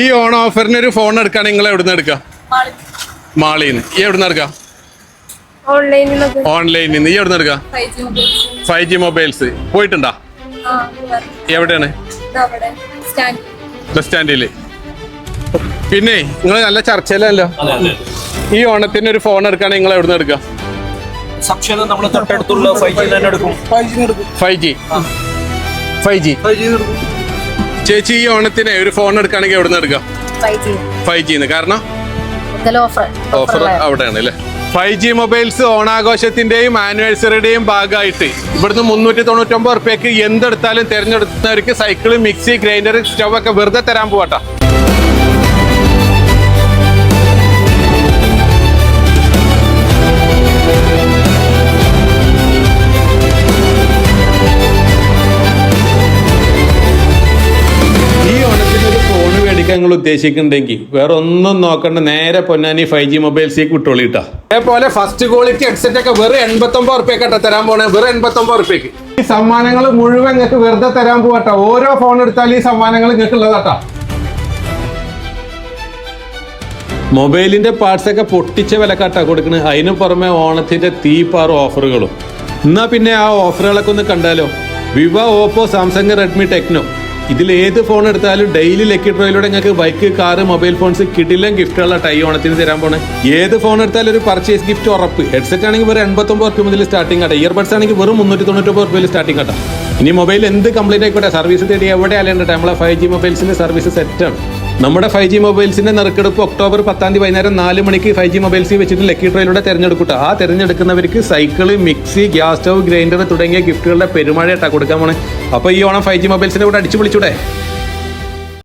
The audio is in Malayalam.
ഈ ഓൺ ഓഫറിന് ഒരു ഫോൺ എടുക്കാൻ നിങ്ങൾ എവിടുന്ന് എടുക്കാം? മാളിന്ന്. ഈ എവിടുന്ന് എടുക്കാം? ഓൺലൈനിൽ നിന്ന്. ഈ എവിടുന്ന് എടുക്കാം? 5G mobiles. പോയിട്ടുണ്ടാ? എവിടെയാണ്? ബസ് സ്റ്റാൻഡില്. പിന്നെ നിങ്ങൾ നല്ല ചർച്ചയിലല്ലോ. ഈ ഓണത്തിന് ഒരു ഫോൺ എടുക്കാൻ നിങ്ങൾ എവിടുന്ന് എടുക്കാം? തൊട്ടടുത്തുള്ള 5G. ചേച്ചി ഈ ഓണത്തിന് ഒരു ഫോൺ എടുക്കുകയാണെങ്കിൽ എവിടെ നിന്ന് എടുക്കാം? 5G. കാരണം ഓഫർ അവിടെയാണ് അല്ലേ? 5G മൊബൈൽസ് ഓണാഘോഷത്തിന്റെയും ആനിവേഴ്സറിയുടെയും ഭാഗമായിട്ട് ഇവിടുന്ന് 399 റുപ്യക്ക് എന്തെടുത്താലും തിരഞ്ഞെടുത്തവർക്ക് സൈക്കിള്, മിക്സി, ഗ്രൈൻഡർ, സ്റ്റവ് ഒക്കെ വെറുതെ തരാൻ പോവാട്ടാ. നിങ്ങൾ ഉദ്ദേശിക്കുന്നുണ്ടെങ്കിൽ വേറെ ഒന്നും നോക്കണ്ട, നേരെ പൊന്നാനി 5G മൊബൈൽസിലേക്ക് വിട്ടോളിട്ടാ. അതേപോലെ ഫസ്റ്റ് ക്വാളിറ്റി ഹെഡ്സെറ്റ് ഒക്കെ വെറും 89 റുപ്യക്കാട്ടാ തരാൻ പോണേ. വെറും 89 റുപ്യക്ക് ഈ സമ്മാനങ്ങൾ മുഴുവൻ നിങ്ങൾക്ക് വെറുതെ തരാൻ പോവാട്ടാ. ഓരോ ഫോൺ എടുത്താലും ഈ സമ്മാനങ്ങൾ നിങ്ങൾക്ക് ഉള്ളതാട്ടാ. മൊബൈലിന്റെ പാർട്സ് ഒക്കെ പൊട്ടിച്ച വിലക്കാട്ടാ കൊടുക്കുന്നത്. അതിന് പുറമെ ഓണത്തിന്റെ തീപാറ് ഓഫറുകളും. എന്നാ പിന്നെ ആ ഓഫറുകളൊക്കെ ഒന്ന് കണ്ടാലോ. Vivo, Oppo, Samsung, Redmi, techno, ഇതിൽ ഏത് ഫോൺ എടുത്താലും ഡെയിലി ലക്കി ഡ്രോയിലൂടെ നിങ്ങൾക്ക് ബൈക്ക്, കാറ്, മൊബൈൽ ഫോൺസ് കിടിലൻ ഗിഫ്റ്റുള്ള ടൈ ഓണത്തിന് തരാൻ പോണേ. ഏത് ഫോൺ എടുത്താലും ഒരു പർച്ചേസ് ഗിഫ്റ്റ് ഉറപ്പ്. ഹെഡ്സെറ്റ് ആണെങ്കിൽ വെറും 89 റുപ്യ മുതൽ സ്റ്റാർട്ടിംഗ് ആട്ടെ. ഇയർബഡ്സ് ആണെങ്കിൽ വെറും 399 റുപ്യയിൽ സ്റ്റാർട്ടിംഗ് ആട്ടെ. ഇനി മൊബൈൽ എന്ത് കംപ്ലൈന്റ് ആയിക്കോട്ടെ, സർവീസ് തേടി എവിടെ അല്ലേണ്ടട്ടെ, നമ്മളെ 5G മൊബൈൽസിന്റെ സർവീസ് സെറ്റാണ്. നമ്മുടെ 5G മൊബൈൽസിന്റെ നറുക്കെടുപ്പ് ഒക്ടോബർ 10 വൈകുന്നേരം 4 മണിക്ക് 5G മൊബൈൽസ് വെച്ചിട്ട് ലക്കി ഡ്രോയിലൂടെ തെരഞ്ഞെടുക്കട്ടെ. ആ തെരഞ്ഞെടുക്കുന്നവർക്ക് cycle, mixie, gas stove, grinder തുടങ്ങിയ ഗിഫ്റ്റുകളുടെ പെരുമഴയായിട്ടാണ് കൊടുക്കാൻ പോണേ. അപ്പോൾ ഈ ഓണം 5G മൊബൈൽസിന്റെ കൂടെ അടിച്ചു പൊളിച്ചൂടെ?